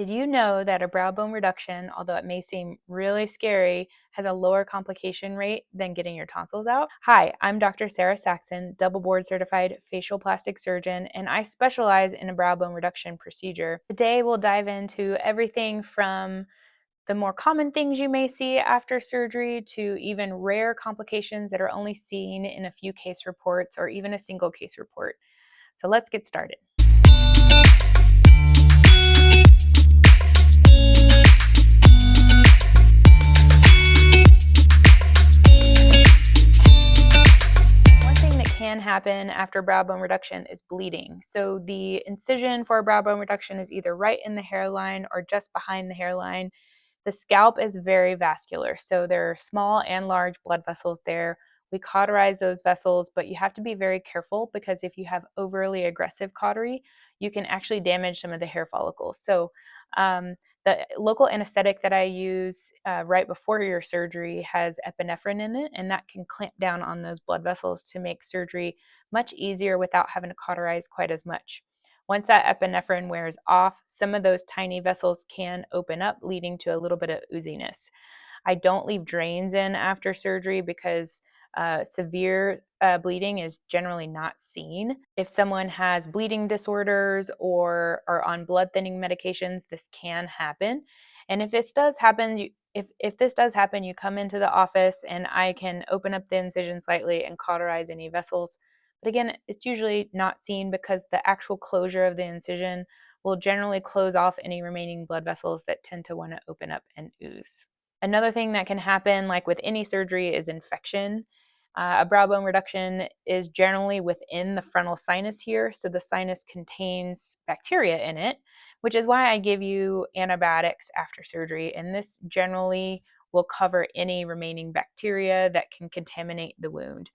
Did you know that a brow bone reduction, although it may seem really scary, has a lower complication rate than getting your tonsils out? Hi, I'm Dr. Sarah Saxon, double board certified facial plastic surgeon, and I specialize in a brow bone reduction procedure. Today we'll dive into everything from the more common things you may see after surgery to even rare complications that are only seen in a few case reports or even a single case report. So let's get started. Can happen after brow bone reduction is bleeding. So the incision for a brow bone reduction is either right in the hairline or just behind the hairline. The scalp is very vascular, so there are small and large blood vessels there. We cauterize those vessels, but you have to be very careful because if you have overly aggressive cautery, you can actually damage some of the hair follicles. So the local anesthetic that I use right before your surgery has epinephrine in it, and that can clamp down on those blood vessels to make surgery much easier without having to cauterize quite as much. Once that epinephrine wears off, some of those tiny vessels can open up, leading to a little bit of ooziness. I don't leave drains in after surgery because severe bleeding is generally not seen. If someone has bleeding disorders or are on blood thinning medications, this can happen. And if this does happen, if this does happen, you come into the office and I can open up the incision slightly and cauterize any vessels. But again, it's usually not seen because the actual closure of the incision will generally close off any remaining blood vessels that tend to want to open up and ooze. Another thing that can happen, like with any surgery, is infection. A brow bone reduction is generally within the frontal sinus here, so the sinus contains bacteria in it, which is why I give you antibiotics after surgery, and this generally will cover any remaining bacteria that can contaminate the wound.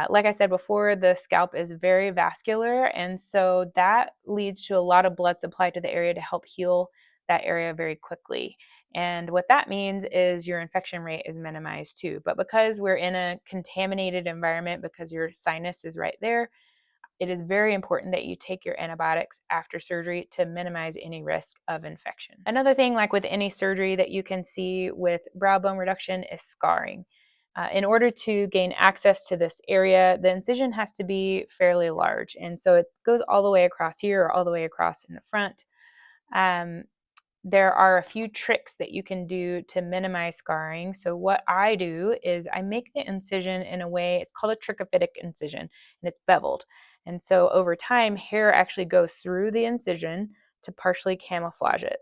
Like I said before, the scalp is very vascular, and so that leads to a lot of blood supply to the area to help heal that area very quickly. And what that means is your infection rate is minimized too. But because we're in a contaminated environment, because your sinus is right there, it is very important that you take your antibiotics after surgery to minimize any risk of infection. Another thing, like with any surgery that you can see with brow bone reduction, is scarring. In order to gain access to this area, the incision has to be fairly large. And so it goes all the way across here or all the way across in the front. There are a few tricks that you can do to minimize scarring. So what I do is I make the incision in a way, it's called a trichophytic incision, and it's beveled. And so over time, hair actually goes through the incision to partially camouflage it.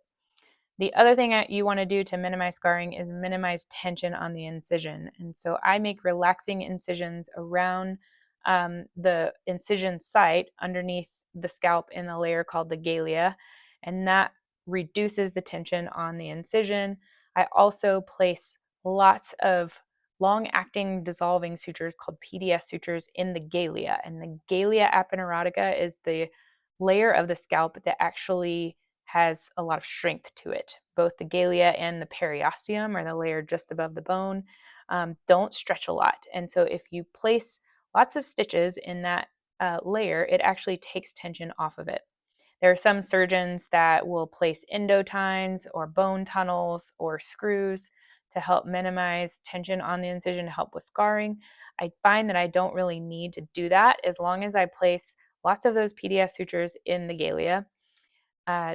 The other thing that you want to do to minimize scarring is minimize tension on the incision. And so I make relaxing incisions around the incision site underneath the scalp in a layer called the galea, and that reduces the tension on the incision. I also place lots of long-acting dissolving sutures called PDS sutures in the galea, and the galea aponeurotica is the layer of the scalp that actually has a lot of strength to it. Both the galea and the periosteum, or the layer just above the bone, don't stretch a lot. And so if you place lots of stitches in that layer, it actually takes tension off of it. There are some surgeons that will place endotines or bone tunnels or screws to help minimize tension on the incision to help with scarring. I find that I don't really need to do that as long as I place lots of those PDS sutures in the galea.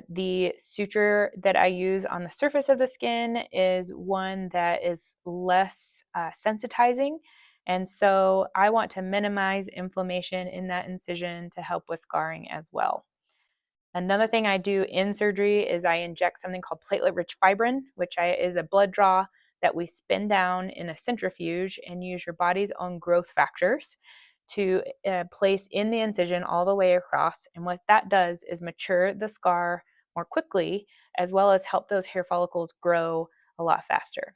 The suture that I use on the surface of the skin is one that is less sensitizing. And so I want to minimize inflammation in that incision to help with scarring as well. Another thing I do in surgery is I inject something called platelet-rich fibrin, which is a blood draw that we spin down in a centrifuge and use your body's own growth factors to place in the incision all the way across. And what that does is mature the scar more quickly, as well as help those hair follicles grow a lot faster.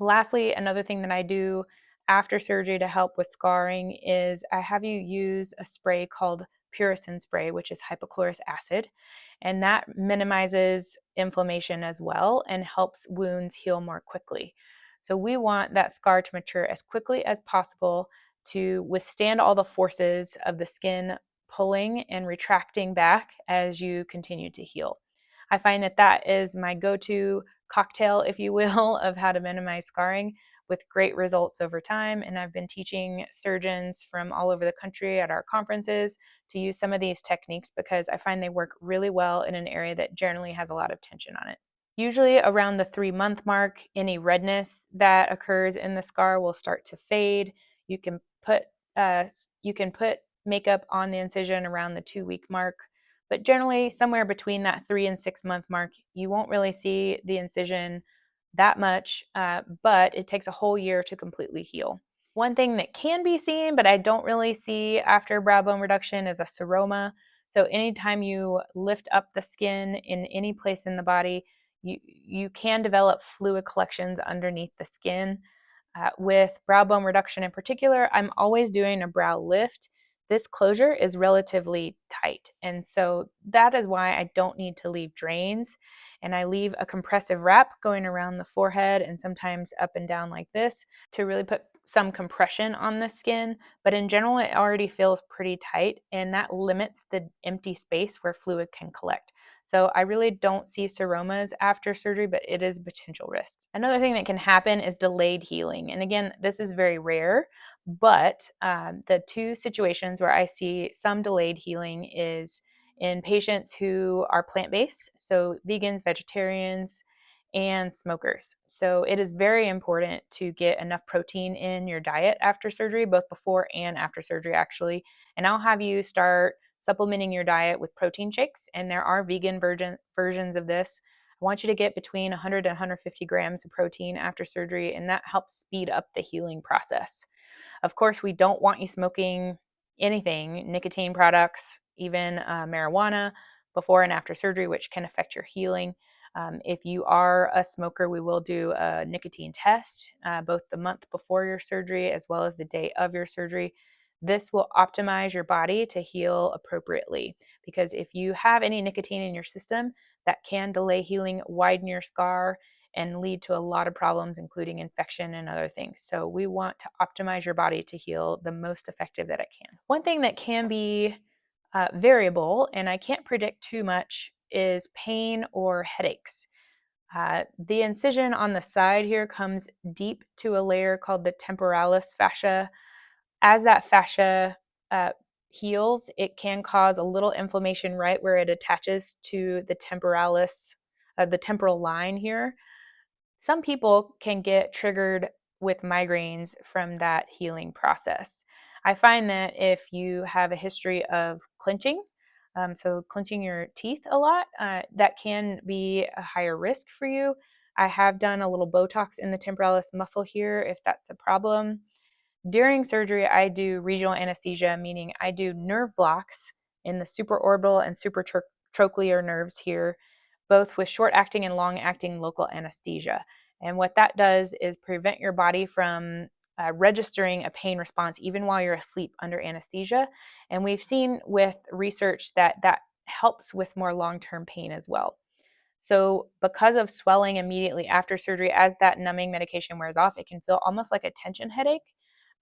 Lastly, another thing that I do after surgery to help with scarring is I have you use a spray called Puricin spray, which is hypochlorous acid, and that minimizes inflammation as well and helps wounds heal more quickly. So we want that scar to mature as quickly as possible to withstand all the forces of the skin pulling and retracting back as you continue to heal. I find that that is my go-to cocktail, if you will, of how to minimize scarring with great results over time. And I've been teaching surgeons from all over the country at our conferences to use some of these techniques because I find they work really well in an area that generally has a lot of tension on it. Usually around the 3-month mark, any redness that occurs in the scar will start to fade. You can put you can put makeup on the incision around the 2-week mark, but generally somewhere between that 3 and 6 month mark, you won't really see the incision that much, but it takes a whole year to completely heal. One thing that can be seen, but I don't really see after brow bone reduction, is a seroma. So anytime you lift up the skin in any place in the body, you can develop fluid collections underneath the skin. With brow bone reduction in particular, I'm always doing a brow lift. This closure is relatively tight, and so that is why I don't need to leave drains. And I leave a compressive wrap going around the forehead and sometimes up and down like this to really put some compression on the skin. But in general, it already feels pretty tight, and that limits the empty space where fluid can collect. So I really don't see seromas after surgery, but it is a potential risk. Another thing that can happen is delayed healing. And again, this is very rare, but the two situations where I see some delayed healing is in patients who are plant-based, so vegans, vegetarians, and smokers. So it is very important to get enough protein in your diet after surgery, both before and after surgery, actually. And I'll have you start supplementing your diet with protein shakes, and there are vegan versions of this. I want you to get between 100 and 150 grams of protein after surgery, and that helps speed up the healing process. Of course, we don't want you smoking anything, nicotine products, even marijuana, before and after surgery, which can affect your healing. If you are a smoker, we will do a nicotine test both the month before your surgery as well as the day of your surgery. This will optimize your body to heal appropriately, because if you have any nicotine in your system, that can delay healing, widen your scar, and lead to a lot of problems, including infection and other things. So we want to optimize your body to heal the most effective that it can. One thing that can be variable, and I can't predict too much, is pain or headaches. The incision on the side here comes deep to a layer called the temporalis fascia. As that fascia heals, it can cause a little inflammation right where it attaches to the temporalis, the temporal line here. Some people can get triggered with migraines from that healing process. I find that if you have a history of clenching, so clenching your teeth a lot, that can be a higher risk for you. I have done a little Botox in the temporalis muscle here if that's a problem. During surgery, I do regional anesthesia, meaning I do nerve blocks in the supraorbital and supratrochlear nerves here, both with short acting and long acting local anesthesia. And what that does is prevent your body from registering a pain response even while you're asleep under anesthesia. And we've seen with research that that helps with more long-term pain as well. So, because of swelling immediately after surgery, as that numbing medication wears off, it can feel almost like a tension headache.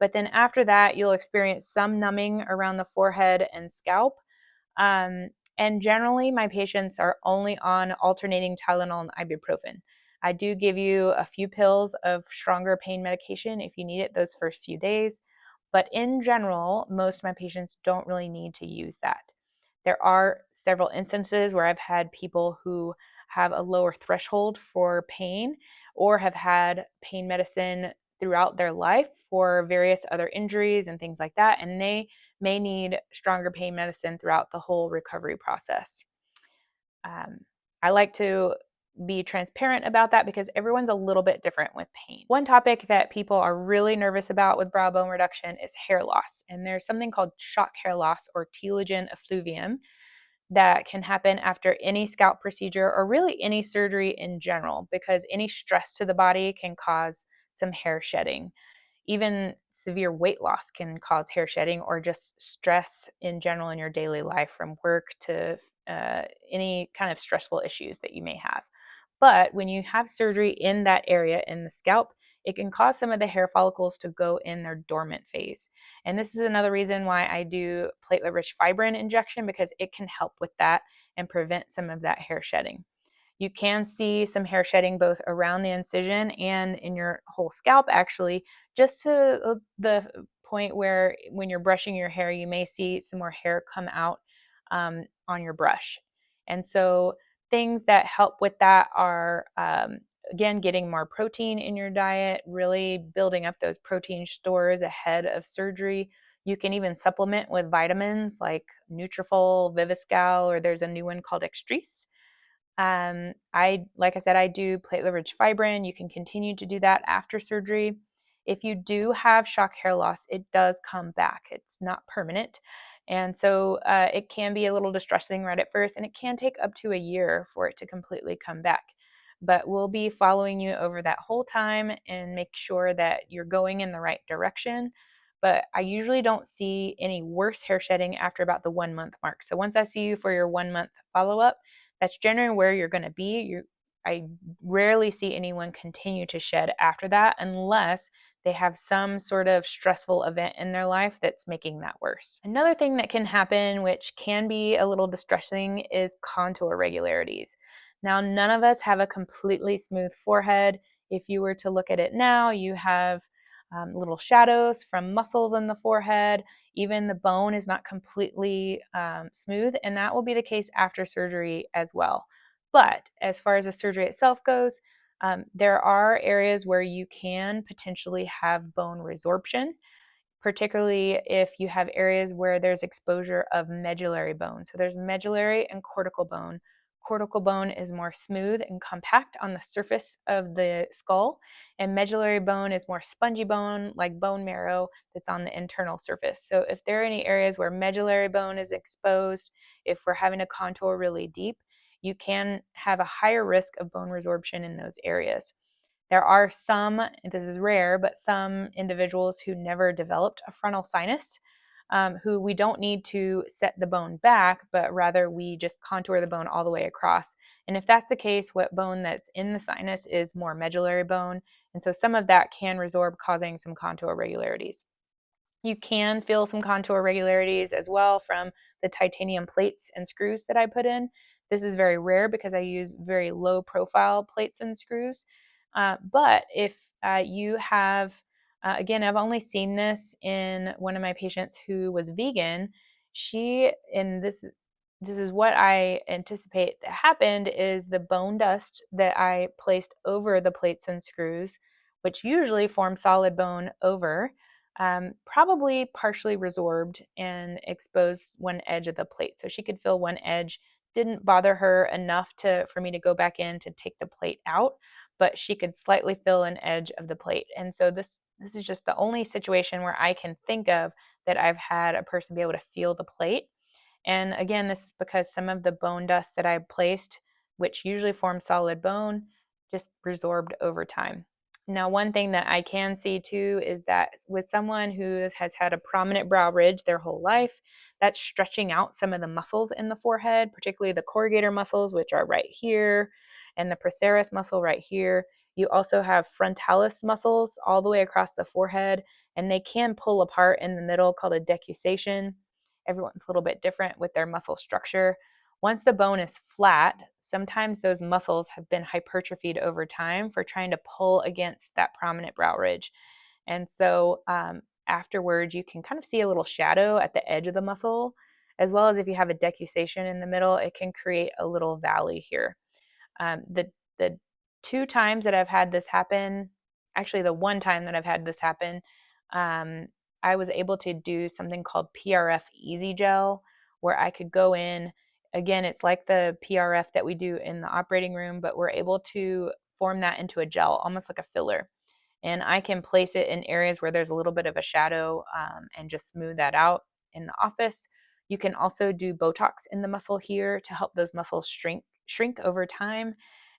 But then after that, you'll experience some numbing around the forehead and scalp. Um, and generally, my patients are only on alternating Tylenol and ibuprofen. I do give you a few pills of stronger pain medication if you need it those first few days. But in general, most of my patients don't really need to use that. There are several instances where I've had people who have a lower threshold for pain or have had pain medicine throughout their life for various other injuries and things like that, and they may need stronger pain medicine throughout the whole recovery process. Um, I like to be transparent about that because everyone's a little bit different with pain. One topic that people are really nervous about with brow bone reduction is hair loss, and there's something called shock hair loss or telogen effluvium that can happen after any scalp procedure or really any surgery in general, because any stress to the body can cause some hair shedding. Even severe weight loss can cause hair shedding, or just stress in general in your daily life from work to any kind of stressful issues that you may have. But when you have surgery in that area in the scalp, it can cause some of the hair follicles to go in their dormant phase. And this is another reason why I do platelet-rich fibrin injection, because it can help with that and prevent some of that hair shedding. You can see some hair shedding both around the incision and in your whole scalp, actually, just to the point where when you're brushing your hair, you may see some more hair come out on your brush. And so things that help with that are, again, getting more protein in your diet, really building up those protein stores ahead of surgery. You can even supplement with vitamins like Nutrafol, Viviscal, or there's a new one called Extrese. Like I said, I do platelet-rich fibrin. You can continue to do that after surgery. If you do have shock hair loss, it does come back. It's not permanent. And so it can be a little distressing right at first, and it can take up to a year for it to completely come back. But we'll be following you over that whole time and make sure that you're going in the right direction. But I usually don't see any worse hair shedding after about the 1 month mark. So once I see you for your 1 month follow-up, that's generally where you're going to be. I rarely see anyone continue to shed after that unless they have some sort of stressful event in their life that's making that worse. Another thing that can happen, which can be a little distressing, is contour irregularities. Now, none of us have a completely smooth forehead. If you were to look at it now, you have little shadows from muscles in the forehead. Even the bone is not completely smooth, and that will be the case after surgery as well. But as far as the surgery itself goes, there are areas where you can potentially have bone resorption, particularly if you have areas where there's exposure of medullary bone. So there's medullary and cortical bone. Cortical bone is more smooth and compact on the surface of the skull, and medullary bone is more spongy bone, like bone marrow, that's on the internal surface. So if there are any areas where medullary bone is exposed, if we're having a contour really deep, you can have a higher risk of bone resorption in those areas. There are some, this is rare, but some individuals who never developed a frontal sinus, who we don't need to set the bone back, but rather we just contour the bone all the way across. And if that's the case, what bone that's in the sinus is more medullary bone. And so some of that can resorb, causing some contour irregularities. You can feel some contour irregularities as well from the titanium plates and screws that I put in. This is very rare because I use very low profile plates and screws. But if you have, again, I've only seen this in one of my patients who was vegan. And this is what I anticipate that happened, is the bone dust that I placed over the plates and screws, which usually form solid bone over, probably partially resorbed and exposed one edge of the plate. So she could feel one edge. Didn't bother her enough for me to go back in to take the plate out, but she could slightly feel an edge of the plate. And so this is just the only situation where I can think of that I've had a person be able to feel the plate. And again, this is because some of the bone dust that I placed, which usually forms solid bone, just resorbed over time. Now, one thing that I can see too is that with someone who has had a prominent brow ridge their whole life, that's stretching out some of the muscles in the forehead, particularly the corrugator muscles, which are right here, and the procerus muscle right here. You also have frontalis muscles all the way across the forehead, and they can pull apart in the middle, called a decussation. Everyone's a little bit different with their muscle structure. Once the bone is flat, sometimes those muscles have been hypertrophied over time for trying to pull against that prominent brow ridge. And so afterwards, you can kind of see a little shadow at the edge of the muscle, as well as if you have a decussation in the middle, it can create a little valley here. The two times that I've had this happen, actually the one time that I've had this happen, I was able to do something called PRF Easy Gel, where I could go in. Again, it's like the PRF that we do in the operating room, but we're able to form that into a gel, almost like a filler. And I can place it in areas where there's a little bit of a shadow, and just smooth that out in the office. You can also do Botox in the muscle here to help those muscles shrink over time,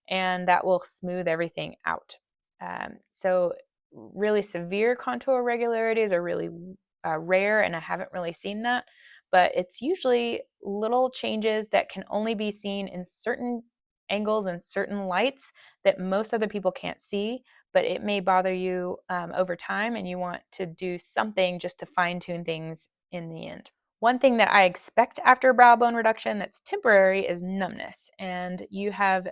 and that will smooth everything out. So really severe contour irregularities are really rare, and I haven't really seen that, but it's usually little changes that can only be seen in certain angles and certain lights that most other people can't see, but it may bother you over time, and you want to do something just to fine tune things in the end. One thing that I expect after brow bone reduction that's temporary is numbness, and you have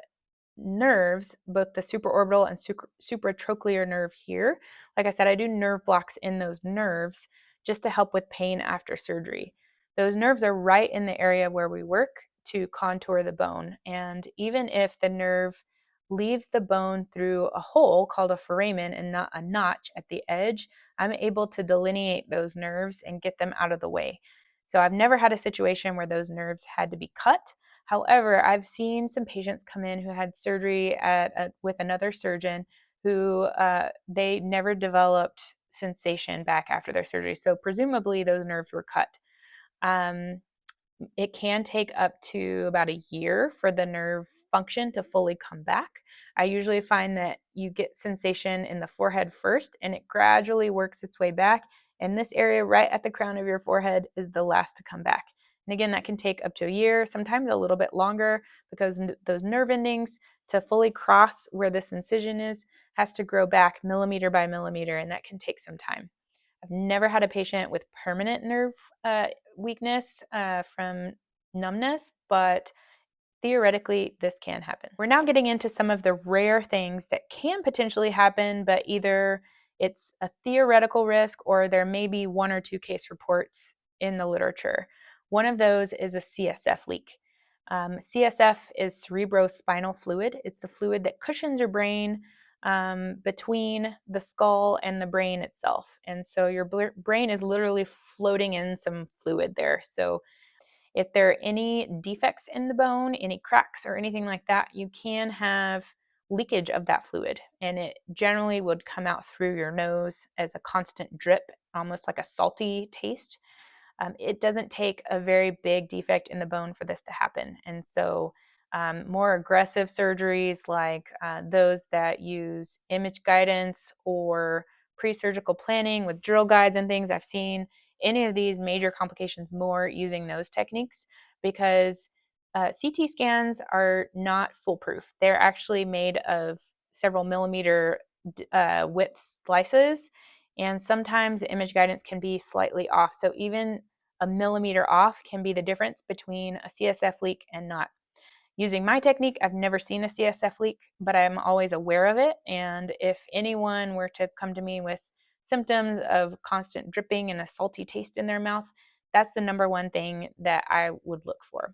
nerves, both the supraorbital and supratrochlear nerve here. Like I said, I do nerve blocks in those nerves just to help with pain after surgery. Those nerves are right in the area where we work to contour the bone. And even if the nerve leaves the bone through a hole called a foramen and not a notch at the edge, I'm able to delineate those nerves and get them out of the way. So I've never had a situation where those nerves had to be cut. However, I've seen some patients come in who had surgery with another surgeon who they never developed sensation back after their surgery. So presumably those nerves were cut. Um, it can take up to about a year for the nerve function to fully come back. I usually find that you get sensation in the forehead first and it gradually works its way back. And this area right at the crown of your forehead is the last to come back. And again, that can take up to a year, sometimes a little bit longer, because those nerve endings to fully cross where this incision is has to grow back millimeter by millimeter, and that can take some time. I've never had a patient with permanent nerve weakness from numbness, but theoretically, this can happen. We're now getting into some of the rare things that can potentially happen, but either it's a theoretical risk or there may be one or two case reports in the literature. One of those is a CSF leak. CSF is cerebrospinal fluid. It's the fluid that cushions your brain between the skull and the brain itself. And so your brain is literally floating in some fluid there. So if there are any defects in the bone, any cracks or anything like that, you can have leakage of that fluid. And it generally would come out through your nose as a constant drip, almost like a salty taste. It doesn't take a very big defect in the bone for this to happen. And so more aggressive surgeries like those that use image guidance or pre-surgical planning with drill guides and things, I've seen any of these major complications more using those techniques because CT scans are not foolproof. They're actually made of several millimeter width slices, and sometimes the image guidance can be slightly off. So even a millimeter off can be the difference between a CSF leak and not. Using my technique, I've never seen a CSF leak, but I'm always aware of it. And if anyone were to come to me with symptoms of constant dripping and a salty taste in their mouth, that's the number one thing that I would look for.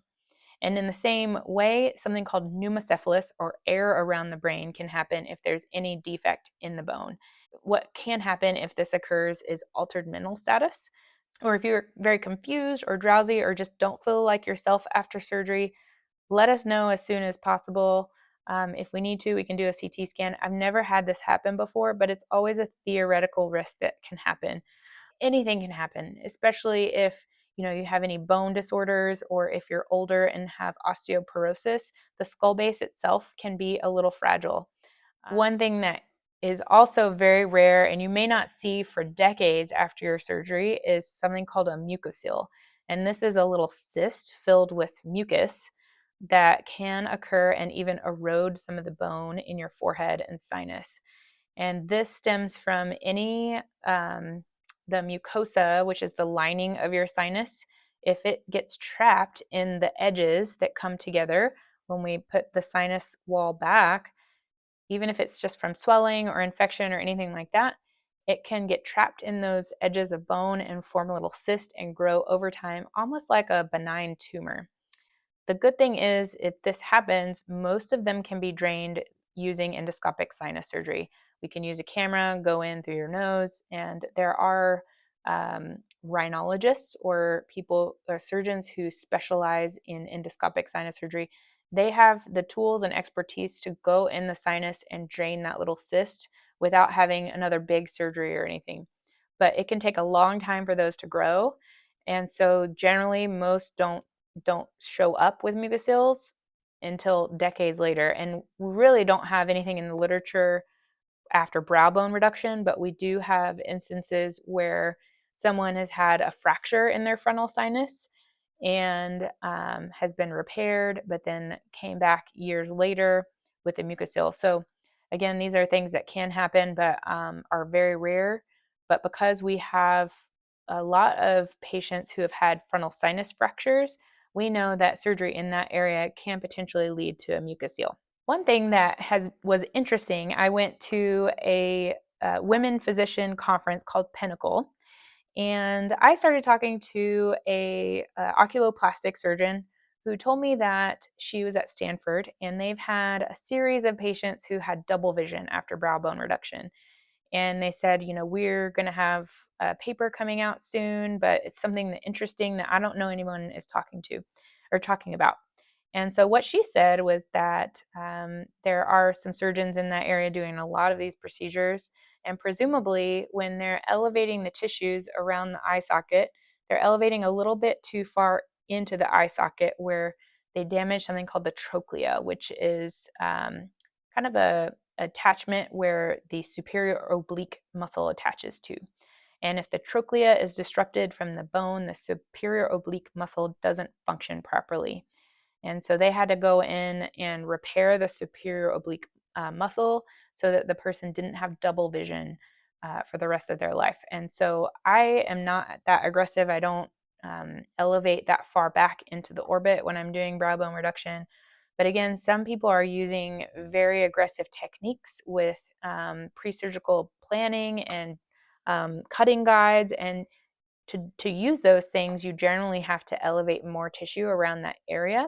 And in the same way, something called pneumocephalus or air around the brain can happen if there's any defect in the bone. What can happen if this occurs is altered mental status, or if you're very confused or drowsy or just don't feel like yourself after surgery, let us know as soon as possible. If we need to, we can do a CT scan. I've never had this happen before, but it's always a theoretical risk that can happen. Anything can happen, especially if you have any bone disorders or if you're older and have osteoporosis. The skull base itself can be a little fragile. One thing that is also very rare and you may not see for decades after your surgery is something called a mucocele. And this is a little cyst filled with mucus that can occur and even erode some of the bone in your forehead and sinus. And this stems from the mucosa, which is the lining of your sinus. If it gets trapped in the edges that come together when we put the sinus wall back, even if it's just from swelling or infection or anything like that, it can get trapped in those edges of bone and form a little cyst and grow over time, almost like a benign tumor. The good thing is, if this happens, most of them can be drained using endoscopic sinus surgery. We can use a camera, go in through your nose, and there are rhinologists or people or surgeons who specialize in endoscopic sinus surgery. They have the tools and expertise to go in the sinus and drain that little cyst without having another big surgery or anything. But it can take a long time for those to grow. And so generally most don't show up with mucoceles until decades later. And we really don't have anything in the literature after brow bone reduction, but we do have instances where someone has had a fracture in their frontal sinus and has been repaired, but then came back years later with a mucocele. So again, these are things that can happen, but are very rare. But because we have a lot of patients who have had frontal sinus fractures, we know that surgery in that area can potentially lead to a mucocele. One thing that was interesting, I went to a women physician conference called Pinnacle, and I started talking to a oculoplastic surgeon who told me that she was at Stanford, and they've had a series of patients who had double vision after brow bone reduction. And they said, we're going to have a paper coming out soon, but it's something that interesting that I don't know anyone is talking to or talking about. And so what she said was that there are some surgeons in that area doing a lot of these procedures, and presumably when they're elevating the tissues around the eye socket, they're elevating a little bit too far into the eye socket where they damage something called the trochlea, which is kind of a attachment where the superior oblique muscle attaches to. And if the trochlea is disrupted from the bone, the superior oblique muscle doesn't function properly. And so they had to go in and repair the superior oblique muscle so that the person didn't have double vision for the rest of their life. And so I am not that aggressive. I don't elevate that far back into the orbit when I'm doing brow bone reduction. But again, some people are using very aggressive techniques with pre-surgical planning and cutting guides. And to use those things, you generally have to elevate more tissue around that area.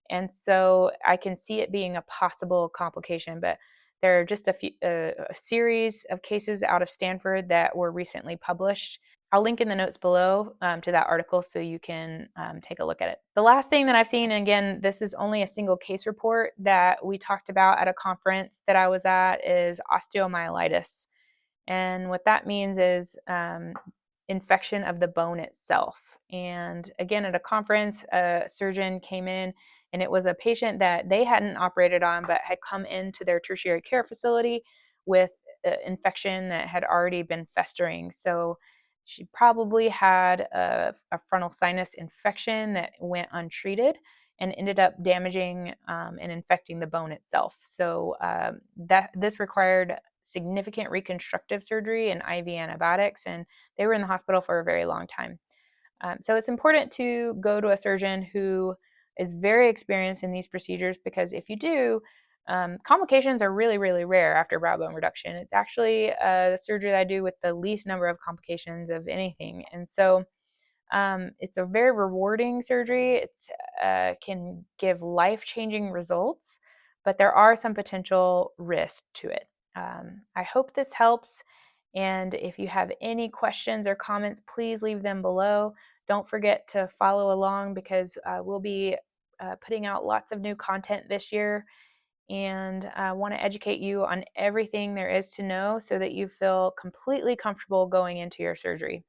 And so I can see it being a possible complication, but there are just a series of cases out of Stanford that were recently published. I'll link in the notes below to that article so you can take a look at it. The last thing that I've seen, and again, this is only a single case report that we talked about at a conference that I was at, is osteomyelitis. And what that means is infection of the bone itself. And again, at a conference, a surgeon came in, and it was a patient that they hadn't operated on but had come into their tertiary care facility with infection that had already been festering. So she probably had a frontal sinus infection that went untreated and ended up damaging and infecting the bone itself. So this required significant reconstructive surgery and IV antibiotics, and they were in the hospital for a very long time. So it's important to go to a surgeon who is very experienced in these procedures, because if you do, complications are really, really rare after brow bone reduction. It's actually the surgery that I do with the least number of complications of anything. And so it's a very rewarding surgery. It can give life-changing results, but there are some potential risks to it. I hope this helps. And if you have any questions or comments, please leave them below. Don't forget to follow along, because we'll be putting out lots of new content this year. And I want to educate you on everything there is to know so that you feel completely comfortable going into your surgery.